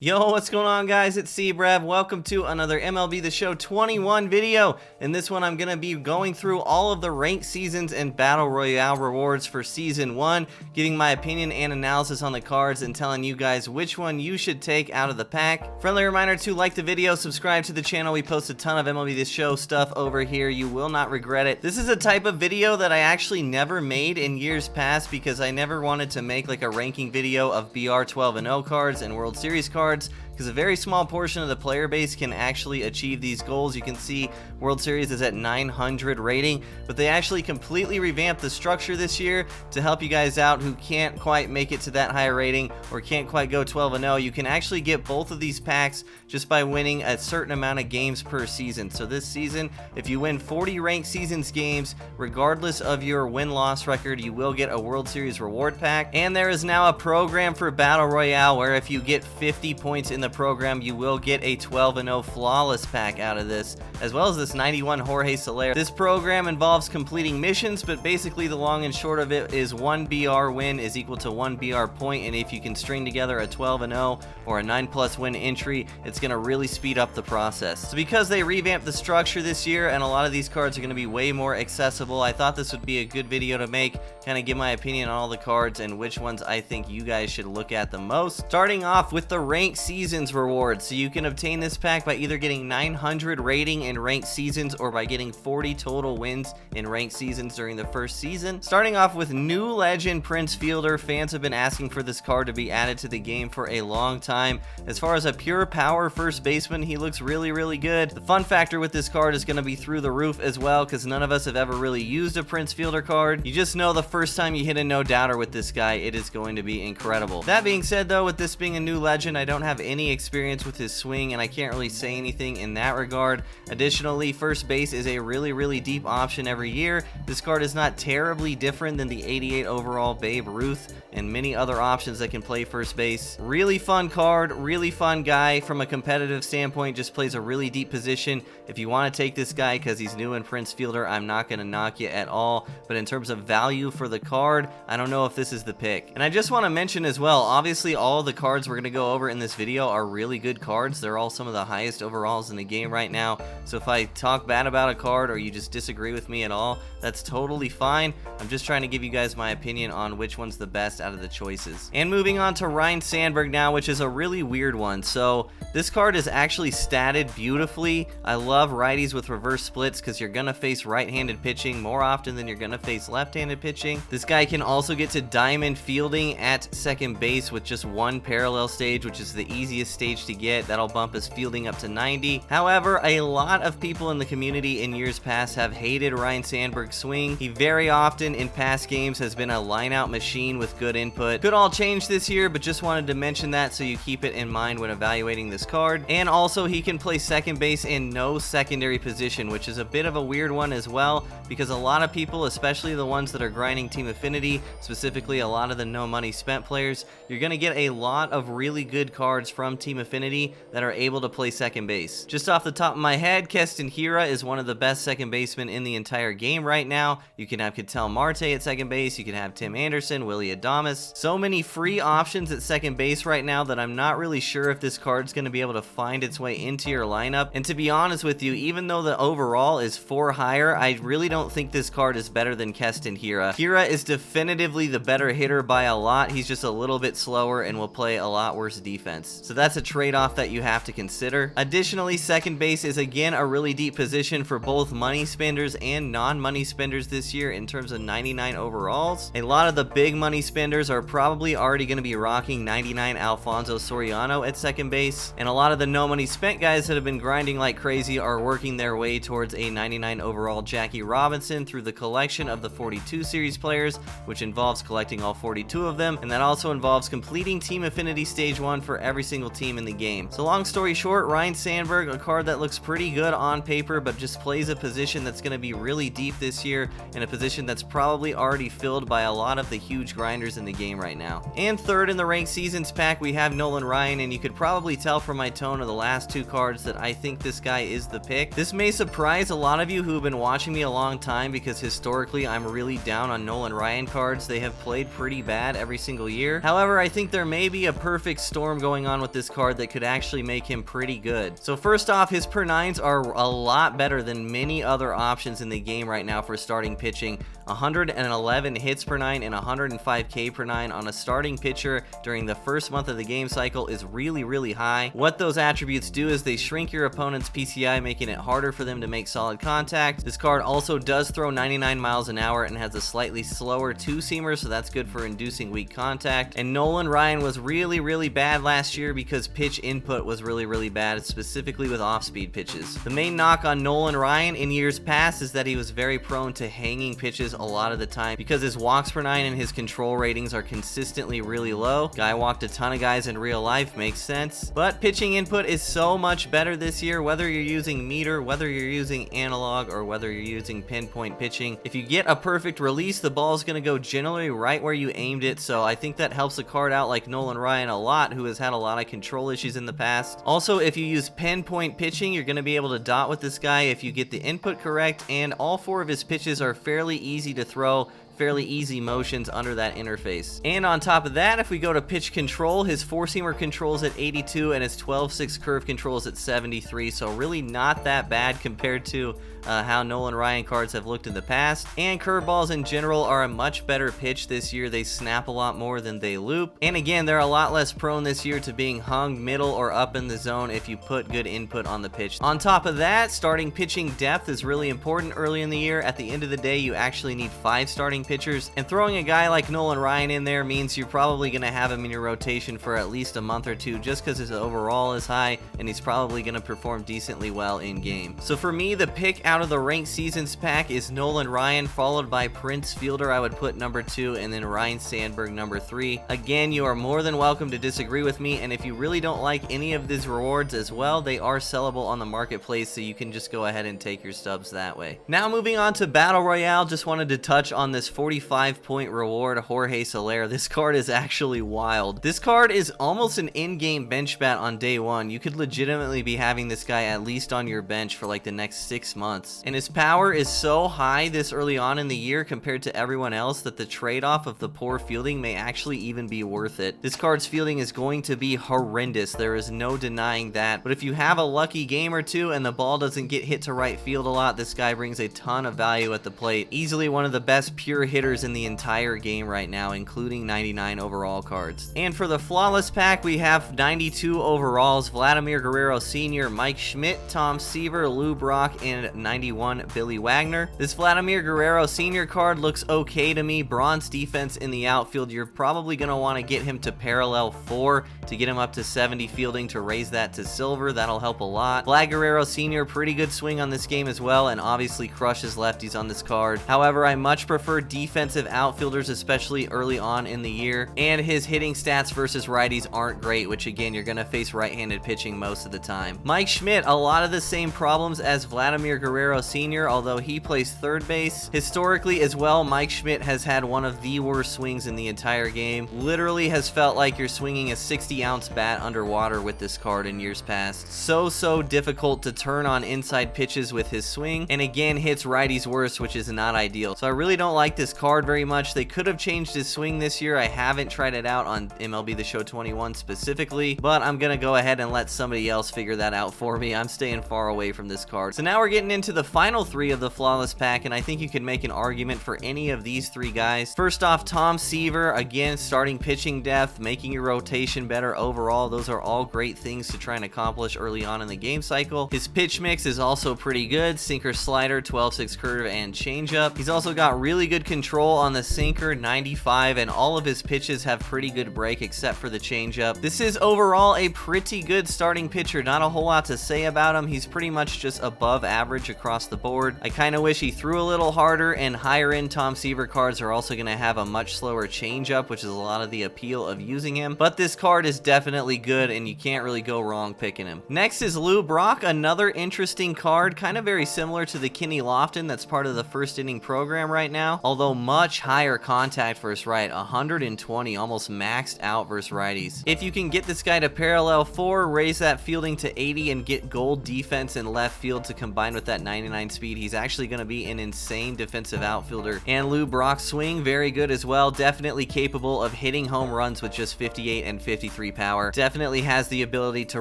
Yo, what's going on, guys? It's Cbrev. Welcome to another MLB The Show 21 video. In this one, I'm going to be going through all of the ranked seasons and Battle Royale rewards for Season 1, giving my opinion and analysis on the cards, and telling you guys which one you should take out of the pack. Friendly reminder to like the video, subscribe to the channel. We post a ton of MLB The Show stuff over here. You will not regret it. This is a type of video that I actually never made in years past because I never wanted to make like a ranking video of BR 12-0 cards and World Series cards, because a very small portion of the player base can actually achieve these goals. You can see World Series is at 900 rating, but they actually completely revamped the structure this year to help you guys out who can't quite make it to that high rating or can't quite go 12-0. You can actually get both of these packs just by winning a certain amount of games per season. So this season, if you win 40 ranked seasons games, regardless of your win-loss record, you will get a World Series reward pack. And there is now a program for Battle Royale where if you get 50 points in the program, you will get a 12-0 Flawless pack out of this, as well as this 91 Jorge Solaire. This program involves completing missions, but basically the long and short of it is 1 BR win is equal to 1 BR point, and if you can string together a 12-0 or a 9+ win entry, it's going to really speed up the process. So because they revamped the structure this year and a lot of these cards are going to be way more accessible, I thought this would be a good video to make, kind of give my opinion on all the cards and which ones I think you guys should look at the most. Starting off with the ranked seasons reward. So you can obtain this pack by either getting 900 rating in ranked seasons or by getting 40 total wins in ranked seasons during the first season. Starting off with new legend Prince Fielder. Fans have been asking for this card to be added to the game for a long time. As far as a pure power first baseman, he looks really good. The fun factor with this card is going to be through the roof as well, because none of us have ever really used a Prince Fielder card. You just know the first time you hit a no-doubter with this guy, it is going to be incredible. That being said, though, with this being a new legend, I don't have any experience with his swing and I can't really say anything in that regard. Additionally, first base is a really deep option every year. This card is not terribly different than the 88 overall Babe Ruth and many other options that can play first base. Really fun card, really fun guy from a competitive standpoint, just plays a really deep position. If you want to take this guy because he's new in Prince Fielder, I'm not going to knock you at all, but in terms of value for the card, I don't know if this is the pick. And I just want to mention as well, obviously all the cards we're going to go over in this video are really good cards. They're all some of the highest overalls in the game right now, so if I talk bad about a card or you just disagree with me at all, that's totally fine. I'm just trying to give you guys my opinion on which one's the best out of the choices. And moving on to Ryne Sandberg now, which is a really weird one. So this card is actually statted beautifully. I love righties with reverse splits because you're gonna face right-handed pitching more often than you're gonna face left-handed pitching. This guy can also get to diamond fielding at second base with just one parallel stage, which is the easiest stage to get. That'll bump his fielding up to 90. However, a lot of people in the community in years past have hated Ryne Sandberg's swing. He very often in past games has been a line-out machine with good input. Could all change this year, but just wanted to mention that so you keep it in mind when evaluating this card. And also, he can play second base in no secondary position, which is a bit of a weird one as well, because a lot of people, especially the ones that are grinding Team Affinity, specifically a lot of the no money spent players, you're going to get a lot of really good cards from Team Affinity that are able to play second base. Just off the top of my head, Keston Hiura is one of the best second basemen in the entire game right now. You can have Ketel Marte at second base, you can have Tim Anderson, Willy Adames. So many free options at second base right now that I'm not really sure if this card's going to be able to find its way into your lineup. And to be honest with you, even though the overall is 4 higher, I really don't think this card is better than Keston Hiura. Hiura is definitively the better hitter by a lot. He's just a little bit slower and will play a lot worse defense. So that's a trade-off that you have to consider. Additionally, second base is again a really deep position for both money spenders and non-money spenders this year in terms of 99 overalls. A lot of the big money spenders are probably already going to be rocking 99 Alfonso Soriano at second base, and a lot of the no money spent guys that have been grinding like crazy are working their way towards a 99 overall Jackie Robinson through the collection of the 42 series players, which involves collecting all 42 of them, and that also involves completing Team Affinity Stage 1 for every single team in the game. So long story short, Ryne Sandberg, a card that looks pretty good on paper, but just plays a position that's going to be really deep this year, and a position that's probably already filled by a lot of the huge grinders in the game right now. And third in the ranked seasons pack, we have Nolan Ryan, and you could probably tell from my tone of the last two cards that I think this guy is the pick. This may surprise a lot of you who have been watching me a long time, because historically I'm really down on Nolan Ryan cards. They have played pretty bad every single year. However, I think there may be a perfect storm going going on with this card that could actually make him pretty good. So first off, his per 9s are a lot better than many other options in the game right now for starting pitching. 111 hits per 9 and 105 K per 9 on a starting pitcher during the first month of the game cycle is really high. What those attributes do is they shrink your opponent's PCI, making it harder for them to make solid contact. This card also does throw 99 miles an hour and has a slightly slower two-seamer, so that's good for inducing weak contact. And Nolan Ryan was really bad last year because pitch input was really bad, specifically with off-speed pitches. The main knock on Nolan Ryan in years past is that he was very prone to hanging pitches a lot of the time because his walks per 9 and his control ratings are consistently really low. Guy walked a ton of guys in real life, makes sense. But pitching input is so much better this year, whether you're using meter, whether you're using analog, or whether you're using pinpoint pitching. If you get a perfect release, the ball is going to go generally right where you aimed it, so I think that helps a card out like Nolan Ryan a lot, who has had a lot of control issues in the past. Also, if you use pinpoint pitching, you're going to be able to dot with this guy if you get the input correct, and all 4 of his pitches are fairly easy to throw, fairly easy motions under that interface. And on top of that, if we go to pitch control, his 4-seamer controls at 82 and his 12-6 curve controls at 73, so really not that bad compared to how Nolan Ryan cards have looked in the past. And curveballs in general are a much better pitch this year. They snap a lot more than they loop. And again, they're a lot less prone this year to being hung middle or up in the zone if you put good input on the pitch. On top of that, starting pitching depth is really important early in the year. At the end of the day, you actually need 5 starting pitchers, and throwing a guy like Nolan Ryan in there means you're probably going to have him in your rotation for at least a month or 2 just because his overall is high and he's probably going to perform decently well in game. So for me, the pick out of the ranked seasons pack is Nolan Ryan, followed by Prince Fielder. I would put number 2, and then Ryne Sandberg number 3. Again, you are more than welcome to disagree with me, and if you really don't like any of these rewards as well, they are sellable on the marketplace, so you can just go ahead and take your stubs that way. Now moving on to Battle Royale, just wanted to touch on this 45-point reward, Jorge Solaire. This card is actually wild. This card is almost an in-game bench bat on day 1. You could legitimately be having this guy at least on your bench for like the next 6 months. And his power is so high this early on in the year compared to everyone else that the trade-off of the poor fielding may actually even be worth it. This card's fielding is going to be horrendous. There is no denying that. But if you have a lucky game or 2 and the ball doesn't get hit to right field a lot, this guy brings a ton of value at the plate. Easily one of the best pure hitters in the entire game right now, including 99 overall cards. And for the Flawless pack, we have 92 overalls, Vladimir Guerrero Sr, Mike Schmidt, Tom Seaver, Lou Brock, and 91 Billy Wagner. This Vladimir Guerrero Sr card looks okay to me. Bronze defense in the outfield. You're probably going to want to get him to parallel 4 to get him up to 70 fielding to raise that to silver. That'll help a lot. Vlad Guerrero Sr, pretty good swing on this game as well, and obviously crushes lefties on this card. However, I much prefer defensive outfielders, especially early on in the year, and his hitting stats versus righties aren't great, which again, you're going to face right-handed pitching most of the time. Mike Schmidt, a lot of the same problems as Vladimir Guerrero Sr, although he plays third base. Historically as well, Mike Schmidt has had one of the worst swings in the entire game. Literally has felt like you're swinging a 60-ounce bat underwater with this card in years past. So difficult to turn on inside pitches with his swing, and again hits righties worse, which is not ideal. So I really don't like this card very much. They could have changed his swing this year. I haven't tried it out on MLB The Show 21 specifically, but I'm gonna go ahead and let somebody else figure that out for me. I'm staying far away from this card. So now we're getting into the final 3 of the Flawless pack, and I think you can make an argument for any of these 3 guys. First off, Tom Seaver, again, starting pitching depth, making your rotation better overall. Those are all great things to try and accomplish early on in the game cycle. His pitch mix is also pretty good. Sinker, slider, 12-6 curve, and changeup. He's also got really good control on the sinker, 95, and all of his pitches have pretty good break except for the changeup. This is overall a pretty good starting pitcher. Not a whole lot to say about him. He's pretty much just above average across the board. I kind of wish he threw a little harder, and higher end Tom Seaver cards are also going to have a much slower changeup, which is a lot of the appeal of using him. But this card is definitely good, and you can't really go wrong picking him. Next is Lou Brock, another interesting card, kind of very similar to the Kenny Lofton that's part of the first inning program right now. Although although much higher contact versus right, 120, almost maxed out versus righties. If you can get this guy to parallel 4, raise that fielding to 80, and get gold defense in left field to combine with that 99 speed, he's actually going to be an insane defensive outfielder. And Lou Brock's swing, very good as well. Definitely capable of hitting home runs with just 58 and 53 power. Definitely has the ability to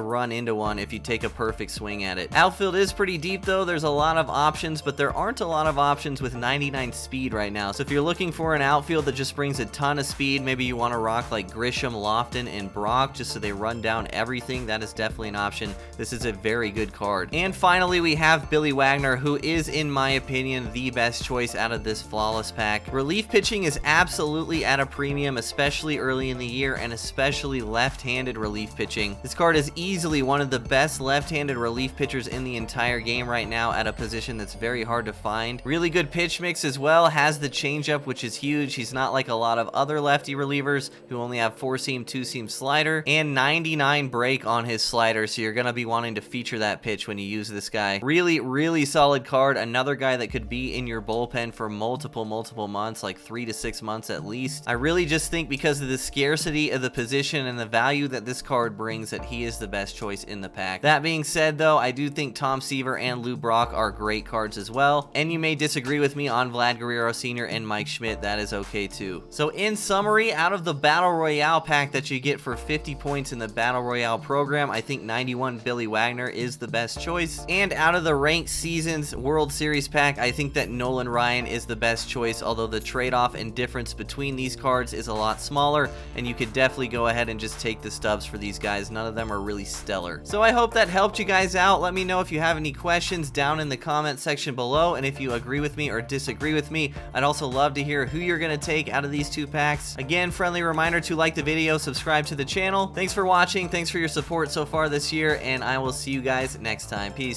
run into one if you take a perfect swing at it. Outfield is pretty deep though. There's a lot of options, but there aren't a lot of options with 99 speed right now. So if you're looking for an outfield that just brings a ton of speed, maybe you want to rock like Grisham, Lofton, and Brock just so they run down everything, that is definitely an option. This is a very good card. And finally, we have Billy Wagner, who is, in my opinion, the best choice out of this Flawless pack. Relief pitching is absolutely at a premium, especially early in the year, and especially left-handed relief pitching. This card is easily one of the best left-handed relief pitchers in the entire game right now at a position that's very hard to find. Really good pitch mix as well, has the changeup, which is huge. He's not like a lot of other lefty relievers who only have 4-seam, 2-seam slider, and 99 break on his slider, so you're going to be wanting to feature that pitch when you use this guy. Really solid card. Another guy that could be in your bullpen for multiple months, like 3 to 6 months at least. I really just think because of the scarcity of the position and the value that this card brings that he is the best choice in the pack. That being said though, I do think Tom Seaver and Lou Brock are great cards as well, and you may disagree with me on Vlad Guerrero Sr. and Mike Schmidt. That is okay too. So in summary, out of the Battle Royale pack that you get for 50 points in the Battle Royale program, I think 91 Billy Wagner is the best choice. And out of the Ranked Seasons World Series pack, I think that Nolan Ryan is the best choice, although the trade-off and difference between these cards is a lot smaller, and you could definitely go ahead and just take the stubs for these guys. None of them are really stellar. So I hope that helped you guys out. Let me know if you have any questions down in the comment section below, and if you agree with me or disagree with me. I'd also love to hear who you're going to take out of these two packs. Again, friendly reminder to like the video, subscribe to the channel. Thanks for watching, thanks for your support so far this year, and I will see you guys next time. Peace.